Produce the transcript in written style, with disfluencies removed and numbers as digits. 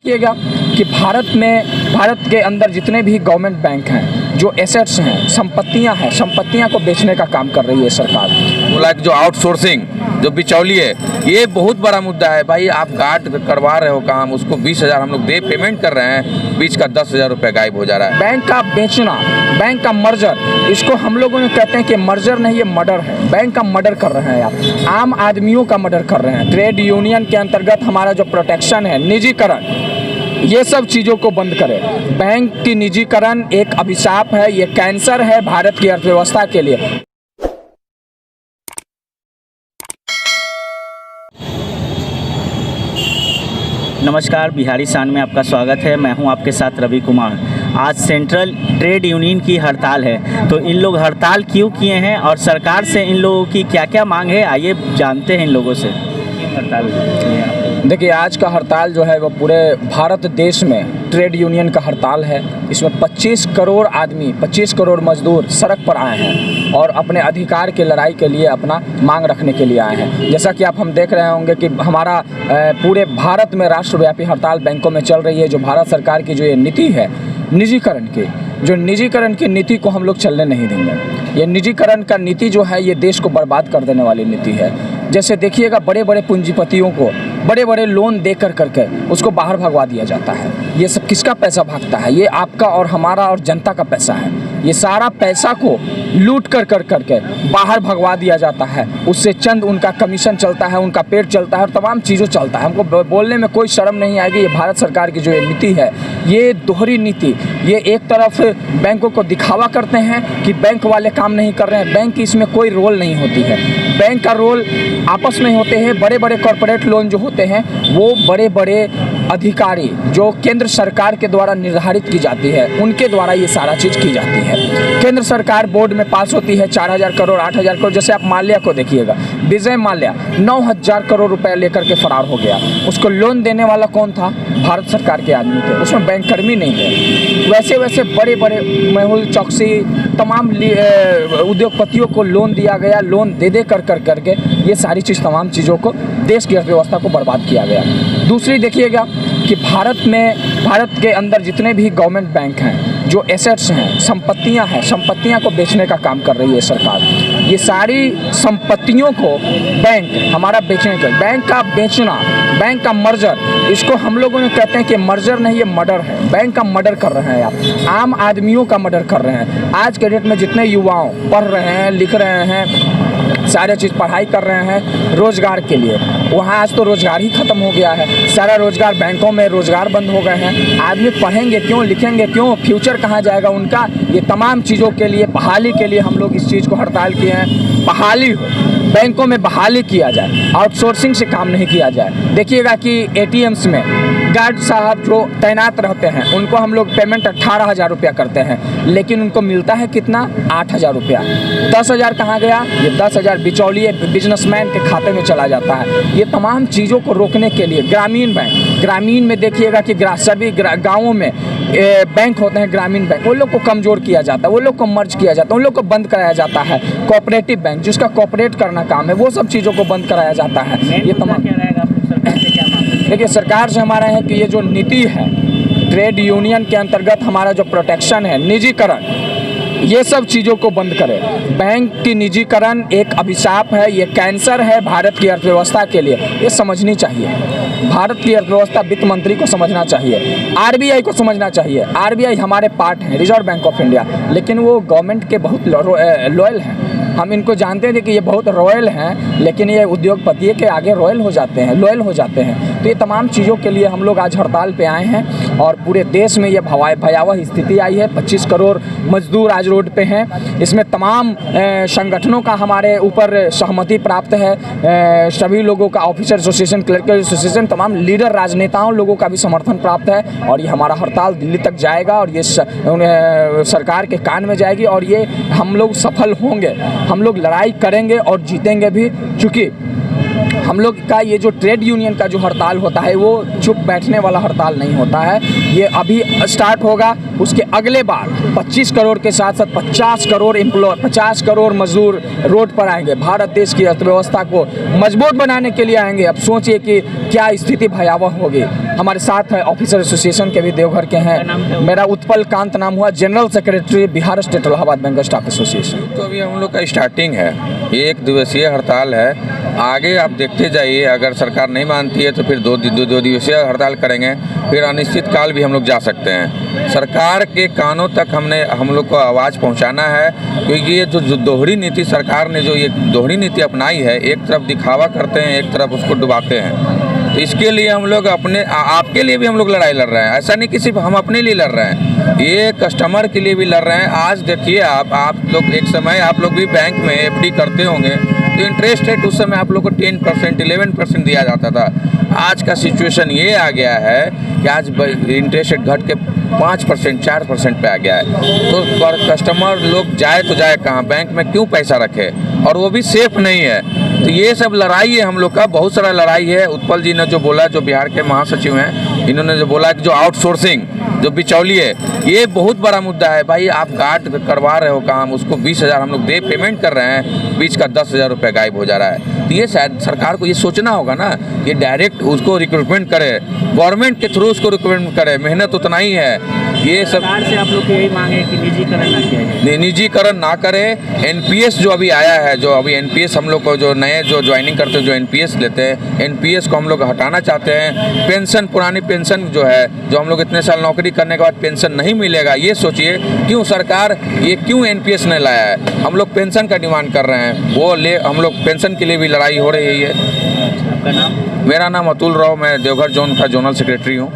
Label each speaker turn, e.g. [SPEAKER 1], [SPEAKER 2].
[SPEAKER 1] देखिएगा कि भारत के अंदर जितने भी गवर्नमेंट बैंक हैं, जो एसेट्स हैं, संपत्तियां को बेचने का काम कर रही है सरकार।
[SPEAKER 2] बोला कि जो आउटसोर्सिंग, जो बिचौलिए, ये बहुत बड़ा मुद्दा है भाई। आप गार्ड करवा रहे हो काम, उसको 20,000 हम लोग दे पेमेंट कर रहे हैं, बीच का 10,000 रुपये गायब हो जा रहा है।
[SPEAKER 1] बैंक का बेचना, बैंक का मर्जर, इसको हम लोगों ने कहते हैं कि मर्जर नहीं, ये मर्डर है। बैंक का मर्डर कर रहे हैं आप, आम आदमियों का मर्डर कर रहे हैं। ट्रेड यूनियन के अंतर्गत हमारा जो प्रोटेक्शन है, निजीकरण, ये सब चीज़ों को बंद करें। बैंक की निजीकरण एक अभिशाप है, ये कैंसर है भारत की अर्थव्यवस्था के लिए।
[SPEAKER 3] नमस्कार, बिहारी शान में आपका स्वागत है। मैं हूं आपके साथ रवि कुमार। आज सेंट्रल ट्रेड यूनियन की हड़ताल है, तो इन लोग हड़ताल क्यों किए हैं और सरकार से इन लोगों की क्या क्या मांग है, आइए जानते हैं इन लोगों से। हड़ताल
[SPEAKER 1] देखिए, आज का हड़ताल जो है वो पूरे भारत देश में ट्रेड यूनियन का हड़ताल है। इसमें 25 करोड़ आदमी, 25 करोड़ मजदूर सड़क पर आए हैं और अपने अधिकार की लड़ाई के लिए, अपना मांग रखने के लिए आए हैं। जैसा कि हम देख रहे होंगे कि हमारा पूरे भारत में राष्ट्रव्यापी हड़ताल बैंकों में चल रही है। जो भारत सरकार की जो ये नीति है निजीकरण की नीति को हम लोग चलने नहीं देंगे। ये निजीकरण का नीति जो है, ये देश को बर्बाद कर देने वाली नीति है। जैसे देखिएगा, बड़े बड़े पूंजीपतियों को बड़े बड़े लोन देकर करके उसको बाहर भगवा दिया जाता है। ये सब किसका पैसा भागता है? ये आपका और हमारा और जनता का पैसा है। ये सारा पैसा को लूट कर करके बाहर भगवा दिया जाता है। उससे चंद उनका कमीशन चलता है, उनका पेट चलता है और तमाम चीज़ों चलता है। हमको बोलने में कोई शर्म नहीं आएगी। ये भारत सरकार की जो ये नीति है, ये दोहरी नीति। ये एक तरफ बैंकों को दिखावा करते हैं कि बैंक वाले काम नहीं कर रहे हैं, बैंक की इसमें कोई रोल नहीं होती है। बैंक का रोल आपस में होते हैं। बड़े बड़े कॉरपोरेट लोन जो होते हैं, वो बड़े बड़े अधिकारी जो केंद्र सरकार के द्वारा निर्धारित की जाती है, उनके द्वारा ये सारा चीज़ की जाती है। केंद्र सरकार बोर्ड में पास होती है 4,000 करोड़, 8,000 करोड़। जैसे आप माल्या को देखिएगा, विजय माल्या 9,000 करोड़ रुपए लेकर के फरार हो गया। उसको लोन देने वाला कौन था? भारत सरकार के आदमी थे, उसमें बैंककर्मी नहीं थे। वैसे वैसे बड़े बड़े मेहुल चौकसी, तमाम उद्योगपतियों को लोन दिया गया। लोन दे करके ये सारी चीज़, तमाम चीज़ों को, देश की अर्थव्यवस्था को बर्बाद किया गया। दूसरी देखिएगा कि भारत के अंदर जितने भी गवर्नमेंट बैंक हैं, जो एसेट्स हैं, संपत्तियां को बेचने का काम कर रही है सरकार। ये सारी संपत्तियों को बैंक हमारा बेचने का, बैंक का बेचना, बैंक का मर्जर, इसको हम लोगों ने कहते हैं कि मर्जर नहीं, ये मर्डर है। बैंक का मर्डर कर रहे हैं आप, आम आदमियों का मर्डर कर रहे हैं। आज के डेट में जितने युवाओं पढ़ रहे हैं, लिख रहे हैं, सारे चीज़ पढ़ाई कर रहे हैं रोज़गार के लिए, वहाँ आज तो रोज़गार ही ख़त्म हो गया है। सारा रोज़गार, बैंकों में रोज़गार बंद हो गए हैं। आदमी पढ़ेंगे क्यों, लिखेंगे क्यों, फ्यूचर कहाँ जाएगा उनका? ये तमाम चीज़ों के लिए, बहाली के लिए हम लोग इस चीज़ को हड़ताल किए हैं। बहाली हो, बैंकों में बहाली किया जाए, आउटसोर्सिंग से काम नहीं किया जाए। देखिएगा कि ATMs में गार्ड साहब जो तैनात रहते हैं, उनको हम लोग पेमेंट 18,000 रुपया करते हैं, लेकिन उनको मिलता है कितना? 8,000 रुपया। 10,000 कहाँ गया? ये 10,000 बिचौलिए बिजनेसमैन के खाते में चला जाता है। ये तमाम चीज़ों को रोकने के लिए ग्रामीण में देखिएगा कि सभी गाँवों में बैंक होते हैं, ग्रामीण बैंक, उन लोग को कमज़ोर किया जाता है, उन लोग को मर्ज किया जाता है, उन लोग को बंद कराया जाता है। कोऑपरेटिव बैंक, जिसका कोऑपरेट करना काम है, वो सब चीज़ों को बंद कराया जाता है। ये तमाम देखिए, सरकार से हमारा है कि ये जो नीति है ट्रेड यूनियन के अंतर्गत, हमारा जो प्रोटेक्शन है, निजीकरण, ये सब चीज़ों को बंद करें। बैंक की निजीकरण एक अभिशाप है, ये कैंसर है भारत की अर्थव्यवस्था के लिए। ये समझनी चाहिए, भारत की अर्थव्यवस्था वित्त मंत्री को समझना चाहिए, RBI को समझना चाहिए। RBI हमारे पार्ट हैं, रिजर्व बैंक ऑफ इंडिया, लेकिन वो गवर्नमेंट के बहुत लॉयल हैं। हम इनको जानते थे कि ये बहुत रॉयल हैं, लेकिन ये उद्योगपति के आगे लॉयल हो जाते हैं। तो ये तमाम चीज़ों के लिए हम लोग आज हड़ताल पे आए हैं और पूरे देश में ये भयावह स्थिति आई है। 25 करोड़ मजदूर आज रोड पे हैं। इसमें तमाम संगठनों का हमारे ऊपर सहमति प्राप्त है। सभी लोगों का, ऑफिसर एसोसिएशन, क्लर्कल एसोसिएशन, तमाम लीडर राजनेताओं लोगों का भी समर्थन प्राप्त है। और ये हमारा हड़ताल दिल्ली तक जाएगा और ये सरकार के कान में जाएगी और ये हम लोग सफल होंगे। हम लोग लड़ाई करेंगे और जीतेंगे भी, चूँकि हम लोग का ये जो ट्रेड यूनियन का जो हड़ताल होता है वो चुप बैठने वाला हड़ताल नहीं होता है। ये अभी स्टार्ट होगा, उसके अगले बार 25 करोड़ के साथ साथ 50 करोड़ एम्प्लॉय, 50 करोड़ मजदूर रोड पर आएंगे। भारत देश की अर्थव्यवस्था को मजबूत बनाने के लिए आएंगे। अब सोचिए कि क्या स्थिति भयावह होगी। हमारे साथ है ऑफिसर एसोसिएशन के भी देवघर के हैं, मेरा उत्पल कांत नाम हुआ, general secretary Bihar state Allahabad bank staff association.
[SPEAKER 2] तो अभी हम लोग का स्टार्टिंग है, 1 दिवसीय हड़ताल है। आगे आप देखते जाइए, अगर सरकार नहीं मानती है तो फिर दो दिवसीय हड़ताल करेंगे, फिर अनिश्चित काल भी हम लोग जा सकते हैं। सरकार के कानों तक हम लोग को आवाज़ पहुंचाना है, क्योंकि ये जो दोहरी नीति सरकार ने जो ये दोहरी नीति अपनाई है, एक तरफ दिखावा करते हैं, एक तरफ उसको डुबाते हैं। तो इसके लिए हम लोग आपके लिए भी हम लोग लड़ाई लड़ रहे हैं। ऐसा नहीं कि सिर्फ हम अपने लिए लड़ रहे हैं, ये कस्टमर के लिए भी लड़ रहे हैं। आज देखिए आप लोग, एक समय आप लोग भी बैंक में एफडी करते होंगे तो इंटरेस्ट रेट उस समय आप लोग को 10%, 11% दिया जाता था। आज का सिचुएशन ये आ गया है कि आज इंटरेस्ट रेट घट के 5%, 4% पे आ गया है। तो कस्टमर लोग जाए तो जाए कहाँ, बैंक में क्यों पैसा रखे, और वो भी सेफ नहीं है। तो ये सब लड़ाई है हम लोग का, बहुत सारा लड़ाई है। उत्पल जी ने जो बोला, जो बिहार के महासचिव हैं, इन्होंने जो बोला कि जो आउटसोर्सिंग, जो बिचौलिए, ये बहुत बड़ा मुद्दा है। भाई आप गार्ड करवा रहे हो काम, उसको 20,000 हम लोग पेमेंट कर रहे हैं, बीच का 10,000 रुपये गायब हो जा रहा है। तो ये शायद सरकार को ये सोचना होगा ना, ये डायरेक्ट उसको रिक्रूटमेंट करे, गवर्नमेंट के थ्रू उसको रिक्रूटमेंट करे, मेहनत उतना ही है। ये सब
[SPEAKER 3] सरकार से आप लोग यही मांगे कि निजीकरण ना किया जाए,
[SPEAKER 2] निजीकरण ना करे। एनपीएस जो अभी आया है, जो अभी एनपीएस हम लोग को जो नए जो ज्वाइनिंग करते हैं, जो एनपीएस लेते हैं, एनपीएस को हम लोग हटाना चाहते हैं। पेंशन, पुरानी पेंशन जो है, जो हम लोग इतने साल नौकरी करने के बाद पेंशन नहीं मिलेगा, ये सोचिए क्यों सरकार ये क्यों एनपीएस नहीं लाया है। हम लोग पेंशन का डिमांड कर रहे हैं, वो हम लोग पेंशन के लिए भी लड़ाई हो रही है।
[SPEAKER 3] आपका नाम?
[SPEAKER 2] मेरा नाम अतुल राव, मैं देवघर जोन का जोनल सेक्रेटरी हूँ।